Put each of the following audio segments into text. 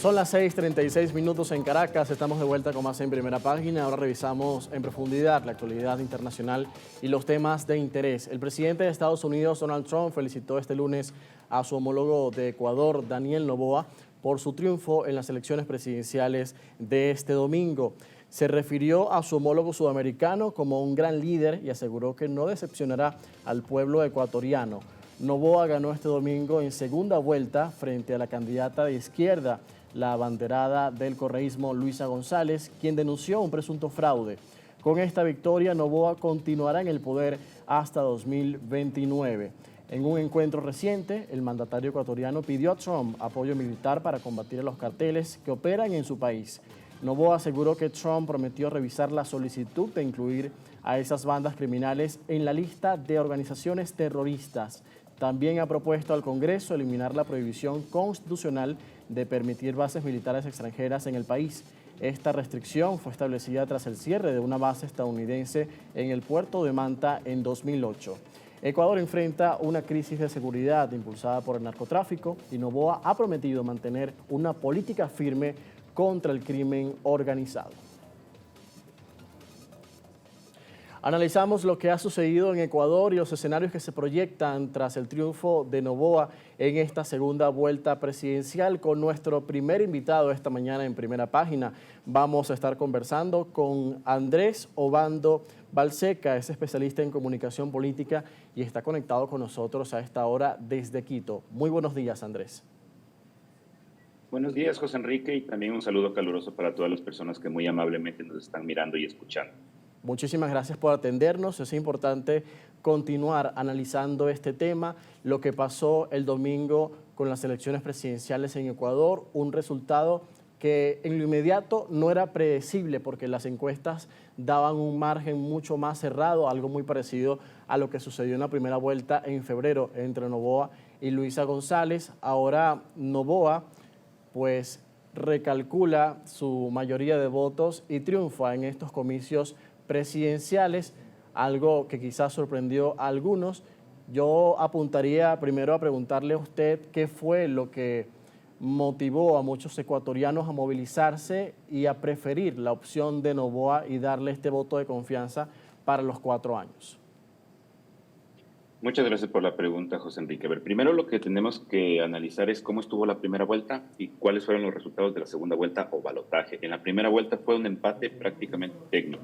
Son las 6:36 en Caracas, estamos de vuelta con más en Primera Página. Ahora revisamos en profundidad la actualidad internacional y los temas de interés. El presidente de Estados Unidos, Donald Trump, felicitó este lunes a su homólogo de Ecuador, Daniel Noboa, por su triunfo en las elecciones presidenciales de este domingo. Se refirió a su homólogo sudamericano como un gran líder y aseguró que no decepcionará al pueblo ecuatoriano. Noboa ganó este domingo en segunda vuelta frente a la candidata de izquierda, la abanderada del correísmo Luisa González, quien denunció un presunto fraude. Con esta victoria, Noboa continuará en el poder hasta 2029. En un encuentro reciente, el mandatario ecuatoriano pidió a Trump apoyo militar para combatir a los carteles que operan en su país. Noboa aseguró que Trump prometió revisar la solicitud de incluir a esas bandas criminales en la lista de organizaciones terroristas. También ha propuesto al Congreso eliminar la prohibición constitucional de permitir bases militares extranjeras en el país. Esta restricción fue establecida tras el cierre de una base estadounidense en el puerto de Manta en 2008. Ecuador enfrenta una crisis de seguridad impulsada por el narcotráfico y Noboa ha prometido mantener una política firme contra el crimen organizado. Analizamos lo que ha sucedido en Ecuador y los escenarios que se proyectan tras el triunfo de Noboa en esta segunda vuelta presidencial con nuestro primer invitado esta mañana en Primera Página. Vamos a estar conversando con Andrés Obando Balseca, es especialista en comunicación política y está conectado con nosotros a esta hora desde Quito. Muy buenos días, Andrés. Buenos días, José Enrique, y también un saludo caluroso para todas las personas que muy amablemente nos están mirando y escuchando. Muchísimas gracias por atendernos. Es importante continuar analizando este tema, lo que pasó el domingo con las elecciones presidenciales en Ecuador, un resultado que en lo inmediato no era predecible porque las encuestas daban un margen mucho más cerrado, algo muy parecido a lo que sucedió en la primera vuelta en febrero entre Noboa y Luisa González. Ahora Noboa pues recalcula su mayoría de votos y triunfa en estos comicios presidenciales, algo que quizás sorprendió a algunos. Yo apuntaría primero a preguntarle a usted qué fue lo que motivó a muchos ecuatorianos a movilizarse y a preferir la opción de Noboa y darle este voto de confianza para los 4 años. Muchas gracias por la pregunta, José Enrique. A ver, primero lo que tenemos que analizar es cómo estuvo la primera vuelta y cuáles fueron los resultados de la segunda vuelta o balotaje. En la primera vuelta fue un empate prácticamente técnico.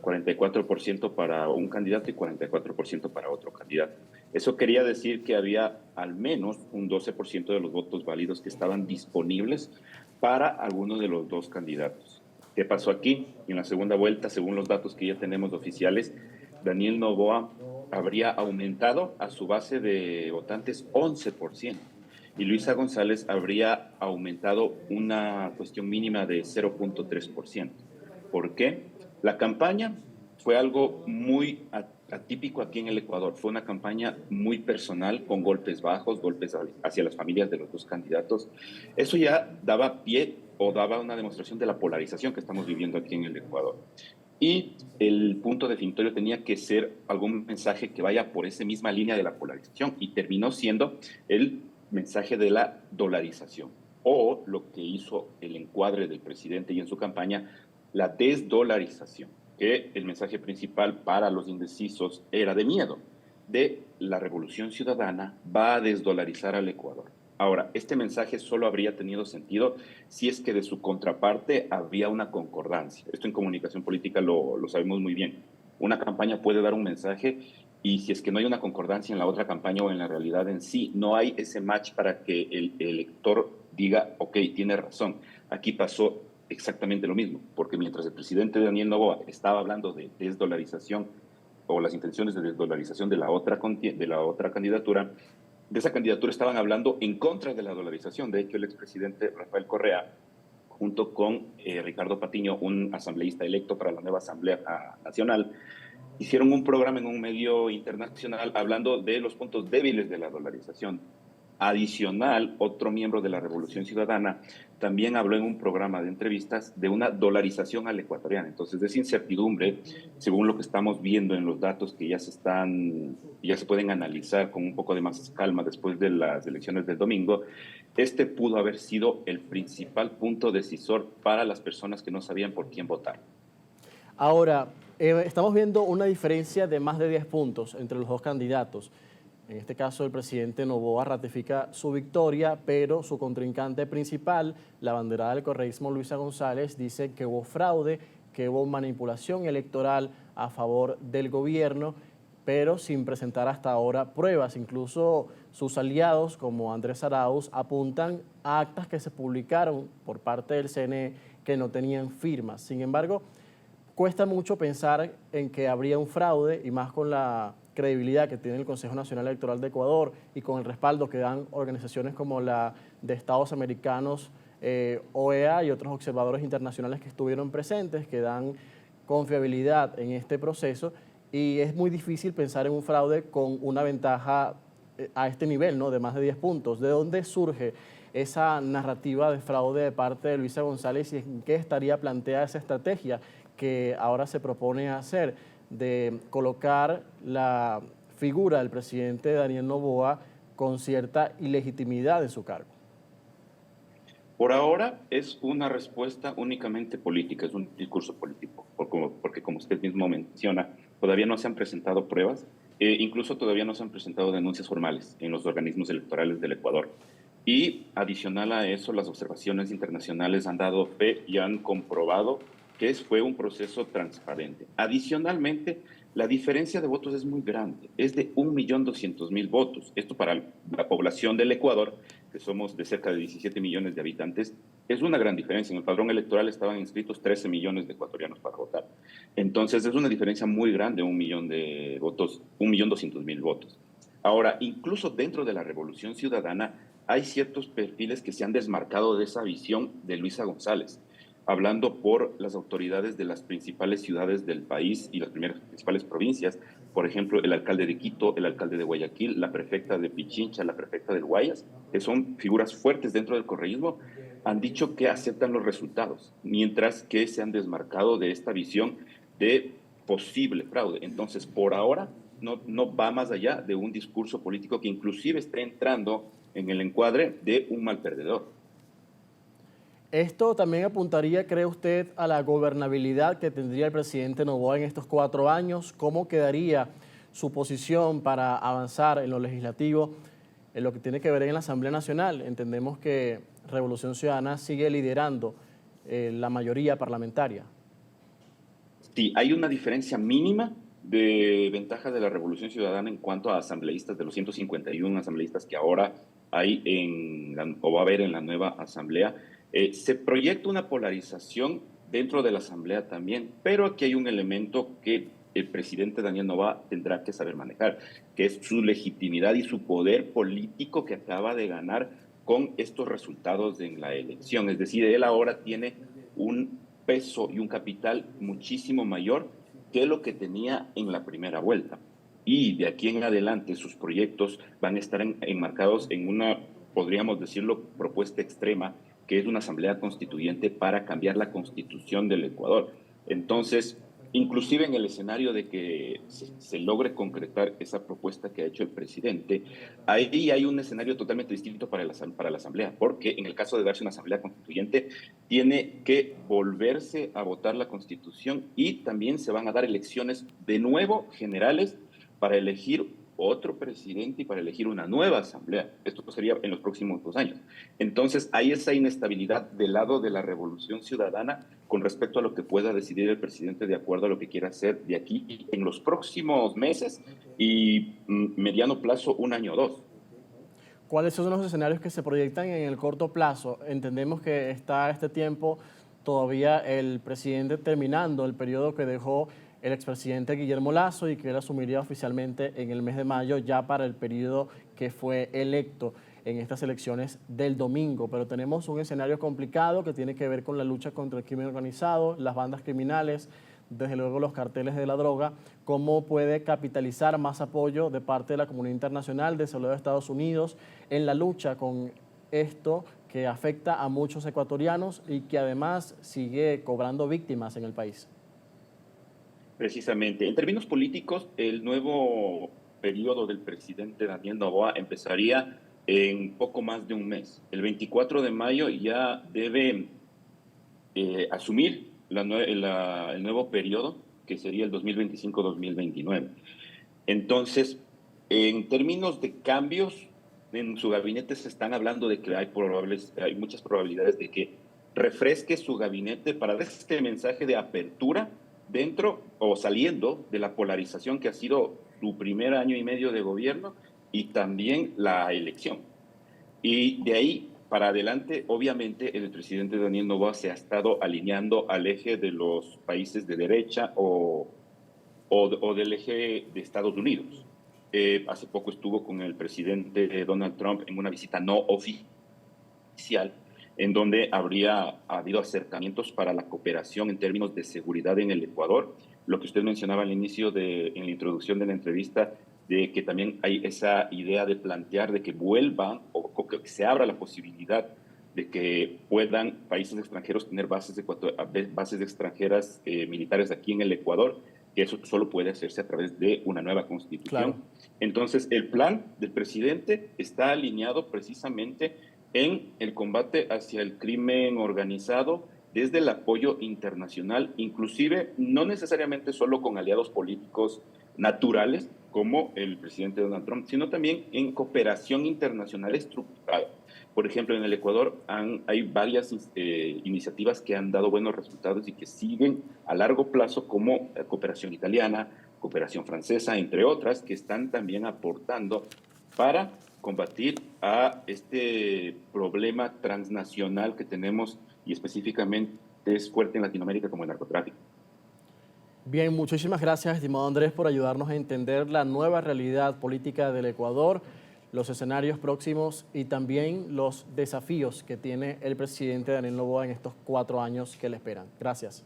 44% para un candidato y 44% para otro candidato. Eso quería decir que había al menos un 12% de los votos válidos que estaban disponibles para alguno de los dos candidatos. ¿Qué pasó aquí? En la segunda vuelta, según los datos que ya tenemos oficiales, Daniel Noboa habría aumentado a su base de votantes 11% y Luisa González habría aumentado una cuestión mínima de 0.3%. ¿Por qué? La campaña fue algo muy atípico aquí en el Ecuador. Fue una campaña muy personal, con golpes bajos, golpes hacia las familias de los dos candidatos. Eso ya daba pie o daba una demostración de la polarización que estamos viviendo aquí en el Ecuador. Y el punto definitorio tenía que ser algún mensaje que vaya por esa misma línea de la polarización y terminó siendo el mensaje de la dolarización o lo que hizo el encuadre del presidente y en su campaña, la desdolarización, que el mensaje principal para los indecisos era de miedo, de la revolución ciudadana va a desdolarizar al Ecuador. Ahora, este mensaje solo habría tenido sentido si es que de su contraparte había una concordancia. Esto en comunicación política lo sabemos muy bien. Una campaña puede dar un mensaje y si es que no hay una concordancia en la otra campaña o en la realidad en sí, no hay ese match para que el elector diga, ok, tiene razón. Aquí pasó exactamente lo mismo, porque mientras el presidente Daniel Noboa estaba hablando de desdolarización o las intenciones de desdolarización de la otra candidatura, de esa candidatura estaban hablando en contra de la dolarización. De hecho, el expresidente Rafael Correa, junto con Ricardo Patiño, un asambleísta electo para la nueva Asamblea Nacional, hicieron un programa en un medio internacional hablando de los puntos débiles de la dolarización. Adicional, otro miembro de la Revolución Ciudadana también habló en un programa de entrevistas de una dolarización al ecuatoriano. Entonces, es incertidumbre, según lo que estamos viendo en los datos que ya se pueden analizar con un poco de más calma después de las elecciones del domingo, este pudo haber sido el principal punto decisor para las personas que no sabían por quién votar. Ahora, estamos viendo una diferencia de más de 10 puntos entre los dos candidatos. En este caso, el presidente Noboa ratifica su victoria, pero su contrincante principal, la abanderada del correísmo Luisa González, dice que hubo fraude, que hubo manipulación electoral a favor del gobierno, pero sin presentar hasta ahora pruebas. Incluso sus aliados, como Andrés Arauz, apuntan a actas que se publicaron por parte del CNE que no tenían firmas. Sin embargo, cuesta mucho pensar en que habría un fraude, y más con la credibilidad que tiene el Consejo Nacional Electoral de Ecuador y con el respaldo que dan organizaciones como la de Estados Americanos, OEA, y otros observadores internacionales que estuvieron presentes, que dan confiabilidad en este proceso. Y es muy difícil pensar en un fraude con una ventaja a este nivel, ¿no?, de más de 10 puntos. ¿De dónde surge esa narrativa de fraude de parte de Luisa González y en qué estaría planteada esa estrategia que ahora se propone hacer de colocar la figura del presidente Daniel Noboa con cierta ilegitimidad en su cargo? Por ahora es una respuesta únicamente política, es un discurso político, porque como usted mismo menciona, todavía no se han presentado pruebas, incluso todavía no se han presentado denuncias formales en los organismos electorales del Ecuador. Y adicional a eso, las observaciones internacionales han dado fe y han comprobado que fue un proceso transparente. Adicionalmente, la diferencia de votos es muy grande, es de 1.200.000 votos. Esto para la población del Ecuador, que somos de cerca de 17 millones de habitantes, es una gran diferencia. En el padrón electoral estaban inscritos 13 millones de ecuatorianos para votar. Entonces, es una diferencia muy grande, 1.000.000 de votos, 1.200.000 votos. Ahora, incluso dentro de la Revolución Ciudadana, hay ciertos perfiles que se han desmarcado de esa visión de Luisa González, hablando por las autoridades de las principales ciudades del país y las principales provincias, por ejemplo, el alcalde de Quito, el alcalde de Guayaquil, la prefecta de Pichincha, la prefecta del Guayas, que son figuras fuertes dentro del correísmo, han dicho que aceptan los resultados, mientras que se han desmarcado de esta visión de posible fraude. Entonces, por ahora, no va más allá de un discurso político que inclusive está entrando en el encuadre de un mal perdedor. Esto también apuntaría, ¿cree usted, a la gobernabilidad que tendría el presidente Noboa en estos 4 años? ¿Cómo quedaría su posición para avanzar en lo legislativo, en lo que tiene que ver en la Asamblea Nacional? Entendemos que Revolución Ciudadana sigue liderando la mayoría parlamentaria. Sí, hay una diferencia mínima de ventaja de la Revolución Ciudadana en cuanto a asambleístas, de los 151 asambleístas que ahora hay o va a haber en la nueva asamblea. Se proyecta una polarización dentro de la asamblea también, pero aquí hay un elemento que el presidente Daniel Noboa tendrá que saber manejar, que es su legitimidad y su poder político que acaba de ganar con estos resultados en la elección. Es decir, él ahora tiene un peso y un capital muchísimo mayor que lo que tenía en la primera vuelta. Y de aquí en adelante sus proyectos van a estar enmarcados en una, podríamos decirlo, propuesta extrema, que es una asamblea constituyente para cambiar la constitución del Ecuador. Entonces, inclusive en el escenario de que se logre concretar esa propuesta que ha hecho el presidente, ahí hay un escenario totalmente distinto para la asamblea, porque en el caso de darse una asamblea constituyente, tiene que volverse a votar la constitución y también se van a dar elecciones de nuevo generales para elegir otro presidente y para elegir una nueva asamblea. Esto sería en los próximos 2 años. Entonces, hay esa inestabilidad del lado de la Revolución Ciudadana con respecto a lo que pueda decidir el presidente de acuerdo a lo que quiera hacer de aquí en los próximos meses y mediano plazo, 1 año o 2. ¿Cuáles son los escenarios que se proyectan en el corto plazo? Entendemos que está este tiempo todavía el presidente terminando el periodo que dejó el expresidente Guillermo Lasso y que él asumiría oficialmente en el mes de mayo ya para el periodo que fue electo en estas elecciones del domingo. Pero tenemos un escenario complicado que tiene que ver con la lucha contra el crimen organizado, las bandas criminales, desde luego los carteles de la droga. ¿Cómo puede capitalizar más apoyo de parte de la comunidad internacional, de de Estados Unidos, en la lucha con esto que afecta a muchos ecuatorianos y que además sigue cobrando víctimas en el país? Precisamente. En términos políticos, el nuevo periodo del presidente Daniel Noboa empezaría en poco más de un mes. El 24 de mayo ya debe asumir el nuevo periodo, que sería el 2025-2029. Entonces, en términos de cambios, en su gabinete se están hablando de que hay muchas probabilidades de que refresque su gabinete para dar este mensaje de apertura dentro o saliendo de la polarización que ha sido su primer año y medio de gobierno y también la elección. Y de ahí para adelante, obviamente, el presidente Daniel Noboa se ha estado alineando al eje de los países de derecha o del eje de Estados Unidos. Hace poco estuvo con el presidente Donald Trump en una visita no oficial, en donde habría habido acercamientos para la cooperación en términos de seguridad en el Ecuador. Lo que usted mencionaba al inicio, en la introducción de la entrevista, de que también hay esa idea de plantear de que vuelvan o que se abra la posibilidad de que puedan países extranjeros tener bases extranjeras militares aquí en el Ecuador, que eso solo puede hacerse a través de una nueva constitución. Claro. Entonces, el plan del presidente está alineado precisamente en el combate hacia el crimen organizado desde el apoyo internacional, inclusive no necesariamente solo con aliados políticos naturales como el presidente Donald Trump, sino también en cooperación internacional estructurada. Por ejemplo, en el Ecuador hay varias iniciativas que han dado buenos resultados y que siguen a largo plazo, como cooperación italiana, cooperación francesa, entre otras, que están también aportando para combatir a este problema transnacional que tenemos y específicamente es fuerte en Latinoamérica como el narcotráfico. Bien, muchísimas gracias, estimado Andrés, por ayudarnos a entender la nueva realidad política del Ecuador, los escenarios próximos y también los desafíos que tiene el presidente Daniel Noboa en estos 4 años que le esperan. Gracias.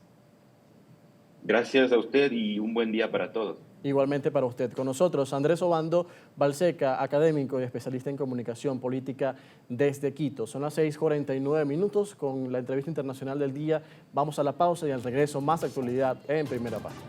Gracias a usted y un buen día para todos. Igualmente para usted. Con nosotros, Andrés Obando Balseca, académico y especialista en comunicación política desde Quito. Son las 6:49 con la entrevista internacional del día. Vamos a la pausa y al regreso más actualidad en Primera Página.